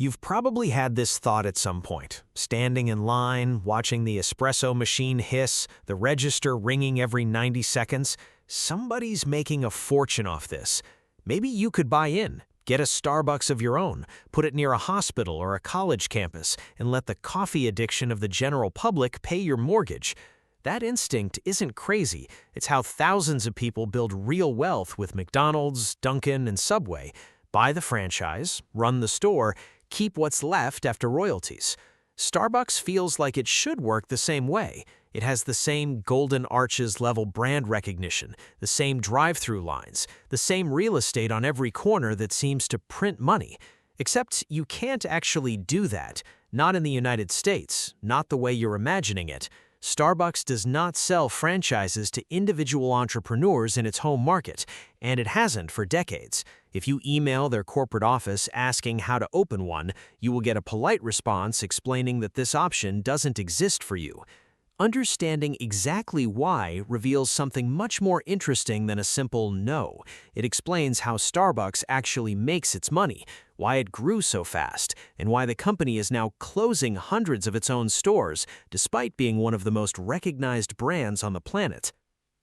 You've probably had this thought at some point, standing in line, watching the espresso machine hiss, the register ringing every 90 seconds. Somebody's making a fortune off this. Maybe you could buy in, get a Starbucks of your own, put it near a hospital or a college campus, and let the coffee addiction of the general public pay your mortgage. That instinct isn't crazy. It's how thousands of people build real wealth with McDonald's, Dunkin', and Subway. Buy the franchise, run the store, keep what's left after royalties. Starbucks feels like it should work the same way. It has the same Golden Arches level brand recognition, the same drive-through lines, the same real estate on every corner that seems to print money. Except you can't actually do that. Not in the United States, not the way you're imagining it. Starbucks does not sell franchises to individual entrepreneurs in its home market, and it hasn't for decades. If you email their corporate office asking how to open one, you will get a polite response explaining that this option doesn't exist for you. Understanding exactly why reveals something much more interesting than a simple no. It explains how Starbucks actually makes its money, why it grew so fast, and why the company is now closing hundreds of its own stores, despite being one of the most recognized brands on the planet.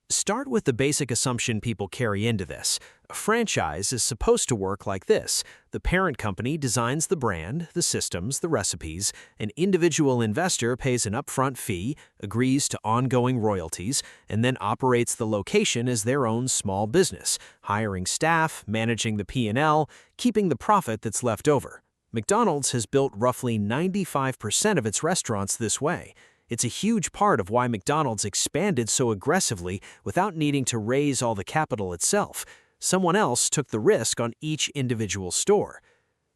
Start with the basic assumption people carry into this. A franchise is supposed to work like this. The parent company designs the brand, the systems, the recipes. An individual investor pays an upfront fee, agrees to ongoing royalties, and then operates the location as their own small business, hiring staff, managing the P&L, keeping the profit that's left over. McDonald's has built roughly 95% of its restaurants this way. It's a huge part of why McDonald's expanded so aggressively without needing to raise all the capital itself. Someone else took the risk on each individual store.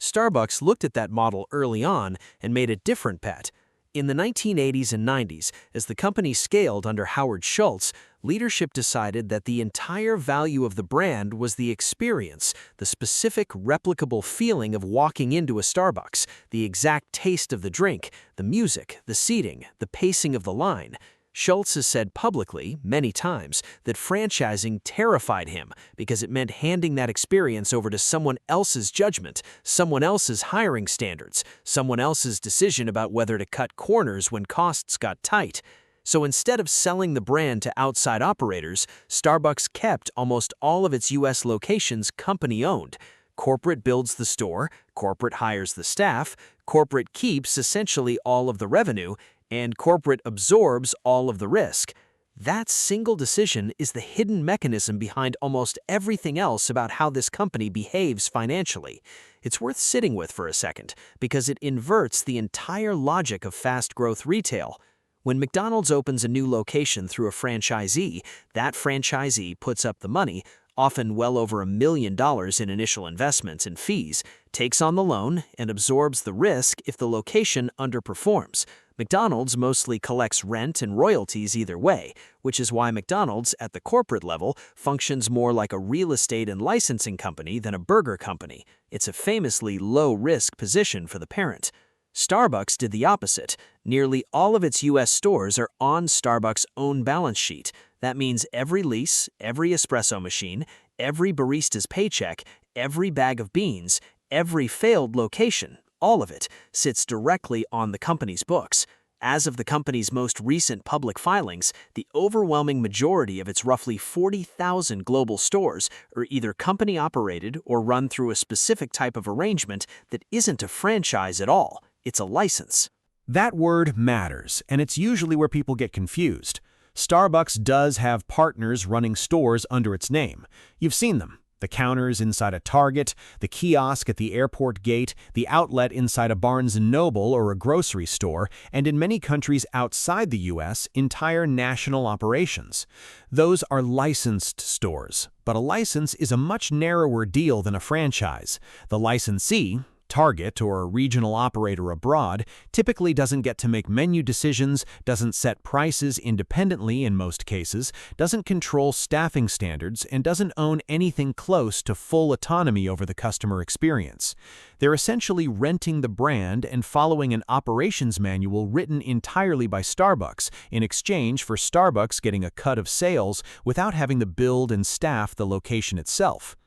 Starbucks looked at that model early on and made a different bet. In the 1980s and 90s, as the company scaled under Howard Schultz, leadership decided that the entire value of the brand was the experience, the specific replicable feeling of walking into a Starbucks, the exact taste of the drink, the music, the seating, the pacing of the line. Schultz has said publicly, many times, that franchising terrified him because it meant handing that experience over to someone else's judgment, someone else's hiring standards, someone else's decision about whether to cut corners when costs got tight. So instead of selling the brand to outside operators, Starbucks kept almost all of its U.S. locations company-owned. Corporate builds the store, corporate hires the staff, corporate keeps essentially all of the revenue, and corporate absorbs all of the risk. That single decision is the hidden mechanism behind almost everything else about how this company behaves financially. It's worth sitting with for a second, because it inverts the entire logic of fast-growth retail. When McDonald's opens a new location through a franchisee, that franchisee puts up the money, often well over $1 million in initial investments and fees, takes on the loan, and absorbs the risk if the location underperforms. McDonald's mostly collects rent and royalties either way, which is why McDonald's, at the corporate level, functions more like a real estate and licensing company than a burger company. It's a famously low-risk position for the parent. Starbucks did the opposite. Nearly all of its U.S. stores are on Starbucks' own balance sheet. That means every lease, every espresso machine, every barista's paycheck, every bag of beans, every failed location, all of it, sits directly on the company's books. As of the company's most recent public filings, the overwhelming majority of its roughly 40,000 global stores are either company-operated or run through a specific type of arrangement that isn't a franchise at all. It's a license. That word matters, and it's usually where people get confused. Starbucks does have partners running stores under its name. You've seen them. The counters inside a Target, the kiosk at the airport gate, the outlet inside a Barnes & Noble or a grocery store, and in many countries outside the U.S., entire national operations. Those are licensed stores, but a license is a much narrower deal than a franchise. The licensee, Target or a regional operator abroad, typically doesn't get to make menu decisions, doesn't set prices independently in most cases, doesn't control staffing standards, and doesn't own anything close to full autonomy over the customer experience. They're essentially renting the brand and following an operations manual written entirely by Starbucks in exchange for Starbucks getting a cut of sales without having to build and staff the location itself.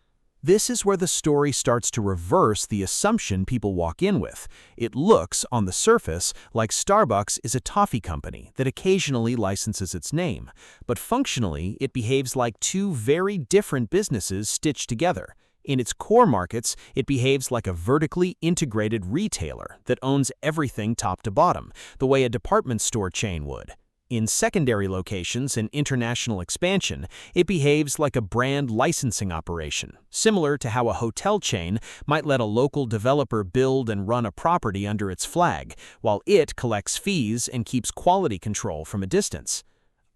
This is where the story starts to reverse the assumption people walk in with. It looks, on the surface, like Starbucks is a toffee company that occasionally licenses its name, but functionally it behaves like two very different businesses stitched together. In its core markets, it behaves like a vertically integrated retailer that owns everything top to bottom, the way a department store chain would. In secondary locations and international expansion, it behaves like a brand licensing operation, similar to how a hotel chain might let a local developer build and run a property under its flag, while it collects fees and keeps quality control from a distance.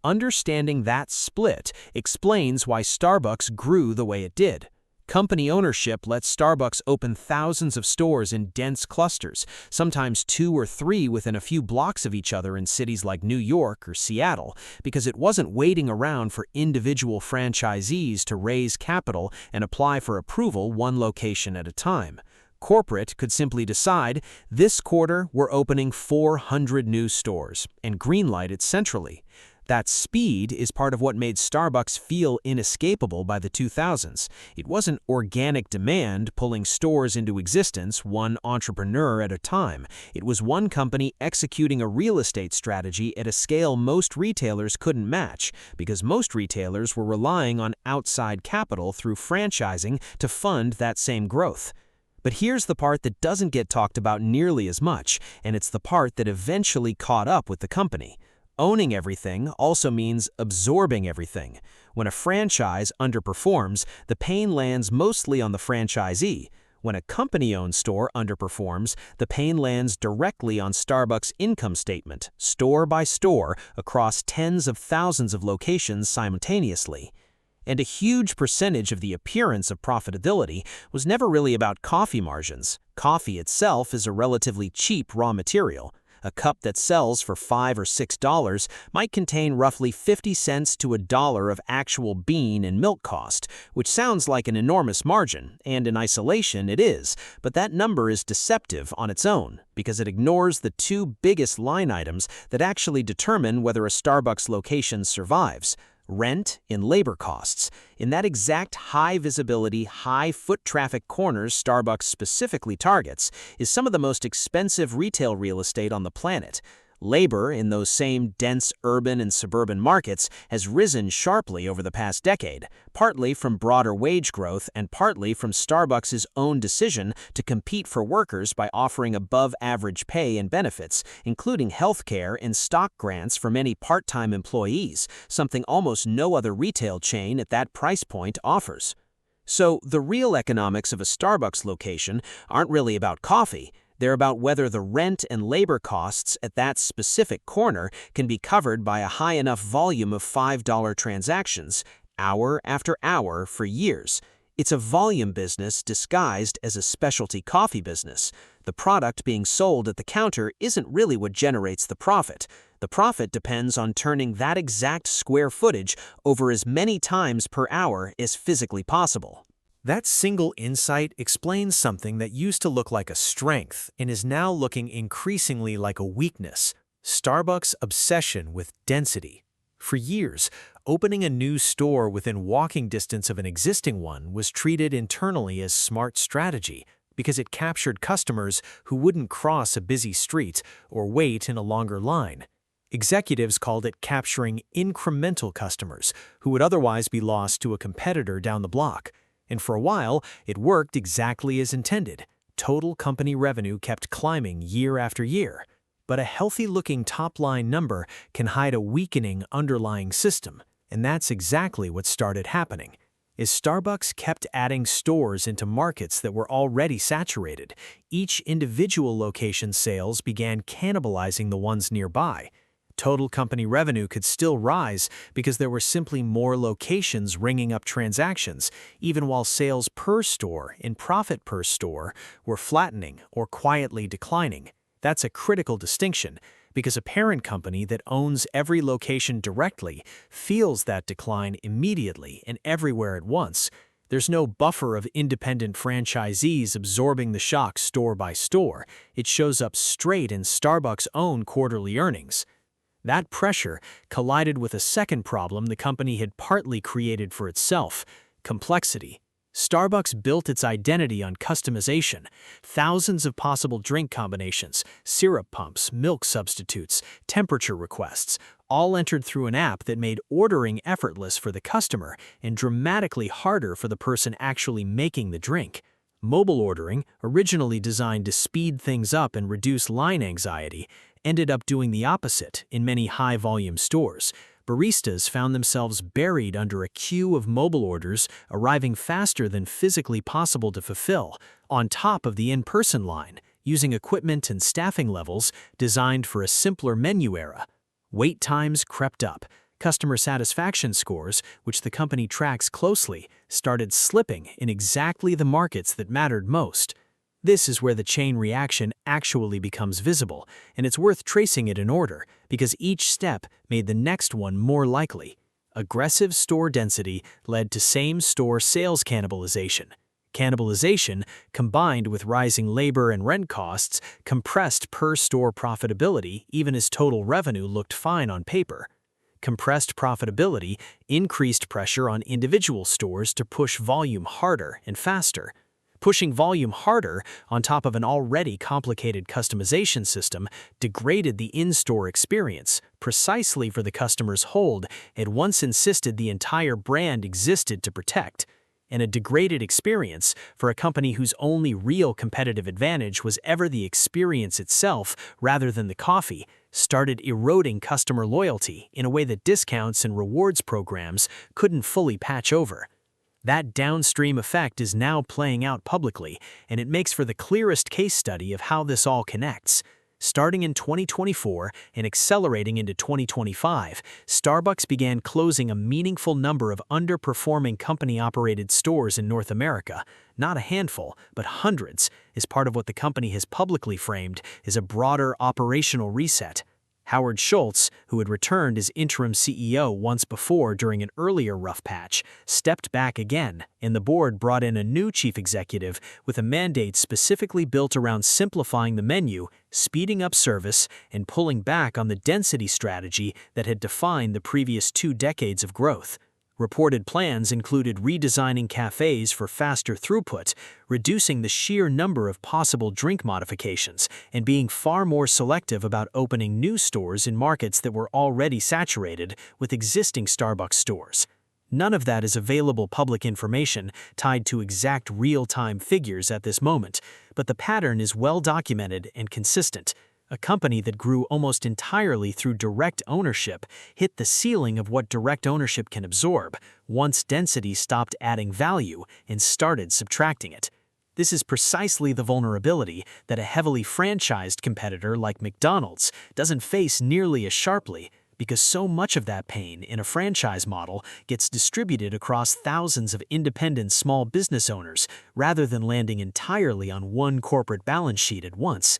Understanding that split explains why Starbucks grew the way it did. Company ownership lets Starbucks open thousands of stores in dense clusters, sometimes 2 or 3 within a few blocks of each other in cities like New York or Seattle, because it wasn't waiting around for individual franchisees to raise capital and apply for approval one location at a time. Corporate could simply decide, this quarter we're opening 400 new stores, and greenlight it centrally. That speed is part of what made Starbucks feel inescapable by the 2000s. It wasn't organic demand pulling stores into existence one entrepreneur at a time. It was one company executing a real estate strategy at a scale most retailers couldn't match, because most retailers were relying on outside capital through franchising to fund that same growth. But here's the part that doesn't get talked about nearly as much, and it's the part that eventually caught up with the company. Owning everything also means absorbing everything. When a franchise underperforms, the pain lands mostly on the franchisee. When a company-owned store underperforms, the pain lands directly on Starbucks' income statement, store by store, across tens of thousands of locations simultaneously. And a huge percentage of the appearance of profitability was never really about coffee margins. Coffee itself is a relatively cheap raw material. A cup that sells for $5 or $6 might contain roughly 50 cents to $1 of actual bean and milk cost, which sounds like an enormous margin, and in isolation it is, but that number is deceptive on its own, because it ignores the 2 biggest line items that actually determine whether a Starbucks location survives: rent and labor costs. In that exact high-visibility, high-foot traffic corners Starbucks specifically targets is some of the most expensive retail real estate on the planet. Labor in those same dense urban and suburban markets has risen sharply over the past decade, partly from broader wage growth and partly from Starbucks' own decision to compete for workers by offering above-average pay and benefits, including health care and stock grants for many part-time employees, something almost no other retail chain at that price point offers. So the real economics of a Starbucks location aren't really about coffee. They're about whether the rent and labor costs at that specific corner can be covered by a high enough volume of $5 transactions, hour after hour for years. It's a volume business disguised as a specialty coffee business. The product being sold at the counter isn't really what generates the profit. The profit depends on turning that exact square footage over as many times per hour as physically possible. That single insight explains something that used to look like a strength and is now looking increasingly like a weakness: Starbucks' obsession with density. For years, opening a new store within walking distance of an existing one was treated internally as smart strategy because it captured customers who wouldn't cross a busy street or wait in a longer line. Executives called it capturing incremental customers who would otherwise be lost to a competitor down the block. And for a while, it worked exactly as intended. Total company revenue kept climbing year after year. But a healthy-looking top-line number can hide a weakening underlying system, and that's exactly what started happening. As Starbucks kept adding stores into markets that were already saturated, each individual location's sales began cannibalizing the ones nearby. Total company revenue could still rise because there were simply more locations ringing up transactions, even while sales per store and profit per store were flattening or quietly declining. That's a critical distinction, because a parent company that owns every location directly feels that decline immediately and everywhere at once. There's no buffer of independent franchisees absorbing the shock store by store. It shows up straight in Starbucks' own quarterly earnings. That pressure collided with a second problem the company had partly created for itself: complexity. Starbucks built its identity on customization. Thousands of possible drink combinations, syrup pumps, milk substitutes, temperature requests, all entered through an app that made ordering effortless for the customer and dramatically harder for the person actually making the drink. Mobile ordering, originally designed to speed things up and reduce line anxiety, ended up doing the opposite in many high-volume stores. Baristas found themselves buried under a queue of mobile orders arriving faster than physically possible to fulfill, on top of the in-person line, using equipment and staffing levels designed for a simpler menu era. Wait times crept up. Customer satisfaction scores, which the company tracks closely, started slipping in exactly the markets that mattered most. This is where the chain reaction actually becomes visible, and it's worth tracing it in order, because each step made the next one more likely. Aggressive store density led to same-store sales cannibalization. Cannibalization, combined with rising labor and rent costs, compressed per-store profitability even as total revenue looked fine on paper. Compressed profitability increased pressure on individual stores to push volume harder and faster. Pushing volume harder on top of an already complicated customization system degraded the in-store experience, precisely for the customer's hold it once insisted the entire brand existed to protect. And a degraded experience for a company whose only real competitive advantage was ever the experience itself rather than the coffee, started eroding customer loyalty in a way that discounts and rewards programs couldn't fully patch over. That downstream effect is now playing out publicly, and it makes for the clearest case study of how this all connects. Starting in 2024 and accelerating into 2025, Starbucks began closing a meaningful number of underperforming company-operated stores in North America, not a handful, but hundreds, as part of what the company has publicly framed as a broader operational reset. Howard Schultz, who had returned as interim CEO once before during an earlier rough patch, stepped back again, and the board brought in a new chief executive with a mandate specifically built around simplifying the menu, speeding up service, and pulling back on the density strategy that had defined the previous 2 decades of growth. Reported plans included redesigning cafes for faster throughput, reducing the sheer number of possible drink modifications, and being far more selective about opening new stores in markets that were already saturated with existing Starbucks stores. None of that is available public information tied to exact real-time figures at this moment, but the pattern is well documented and consistent. A company that grew almost entirely through direct ownership hit the ceiling of what direct ownership can absorb once density stopped adding value and started subtracting it. This is precisely the vulnerability that a heavily franchised competitor like McDonald's doesn't face nearly as sharply, because so much of that pain in a franchise model gets distributed across thousands of independent small business owners rather than landing entirely on one corporate balance sheet at once.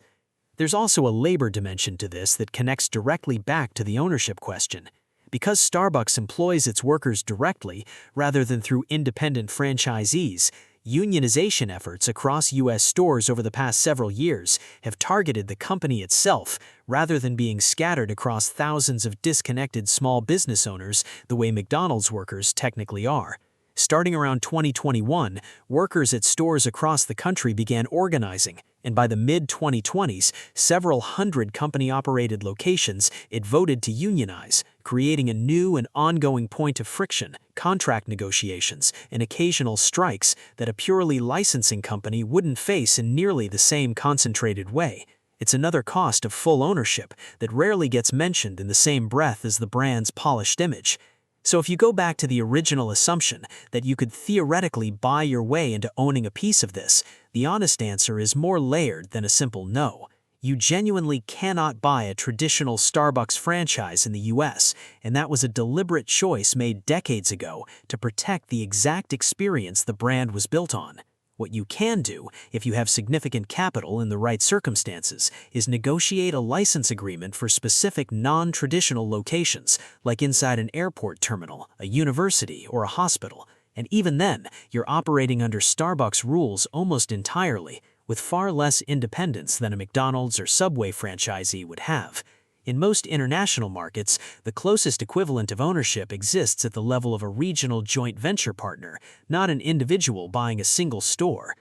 There's also a labor dimension to this that connects directly back to the ownership question. Because Starbucks employs its workers directly rather than through independent franchisees, unionization efforts across U.S. stores over the past several years have targeted the company itself rather than being scattered across thousands of disconnected small business owners the way McDonald's workers technically are. Starting around 2021, workers at stores across the country began organizing, and by the mid-2020s, several hundred company-operated locations it voted to unionize, creating a new and ongoing point of friction, contract negotiations, and occasional strikes that a purely licensing company wouldn't face in nearly the same concentrated way. It's another cost of full ownership that rarely gets mentioned in the same breath as the brand's polished image. So if you go back to the original assumption that you could theoretically buy your way into owning a piece of this, the honest answer is more layered than a simple no. You genuinely cannot buy a traditional Starbucks franchise in the US, and that was a deliberate choice made decades ago to protect the exact experience the brand was built on. What you can do, if you have significant capital in the right circumstances, is negotiate a license agreement for specific non-traditional locations, like inside an airport terminal, a university, or a hospital. And even then, you're operating under Starbucks rules almost entirely, with far less independence than a McDonald's or Subway franchisee would have. In most international markets, the closest equivalent of ownership exists at the level of a regional joint venture partner, not an individual buying a single store.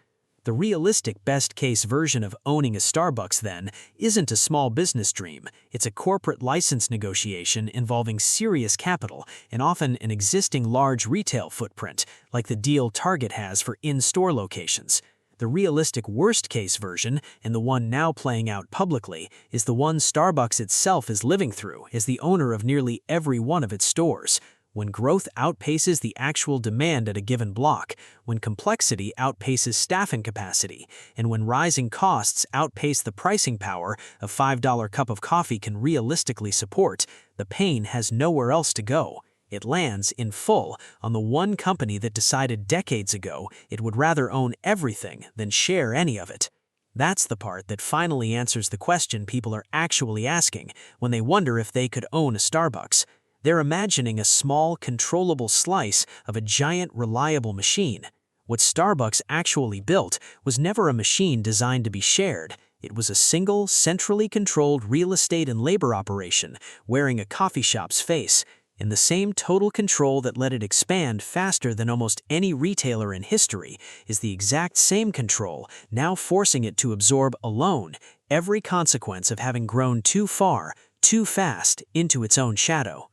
The realistic best-case version of owning a Starbucks, then, isn't a small business dream. It's a corporate license negotiation involving serious capital and often an existing large retail footprint, like the deal Target has for in-store locations. The realistic worst-case version, and the one now playing out publicly, is the one Starbucks itself is living through as the owner of nearly every one of its stores. When growth outpaces the actual demand at a given block, when complexity outpaces staffing capacity, and when rising costs outpace the pricing power a $5 cup of coffee can realistically support, the pain has nowhere else to go. It lands, in full, on the one company that decided decades ago it would rather own everything than share any of it. That's the part that finally answers the question people are actually asking when they wonder if they could own a Starbucks. They're imagining a small, controllable slice of a giant, reliable machine. What Starbucks actually built was never a machine designed to be shared. It was a single, centrally controlled real estate and labor operation wearing a coffee shop's face. And the same total control that let it expand faster than almost any retailer in history is the exact same control now forcing it to absorb alone every consequence of having grown too far, too fast, into its own shadow.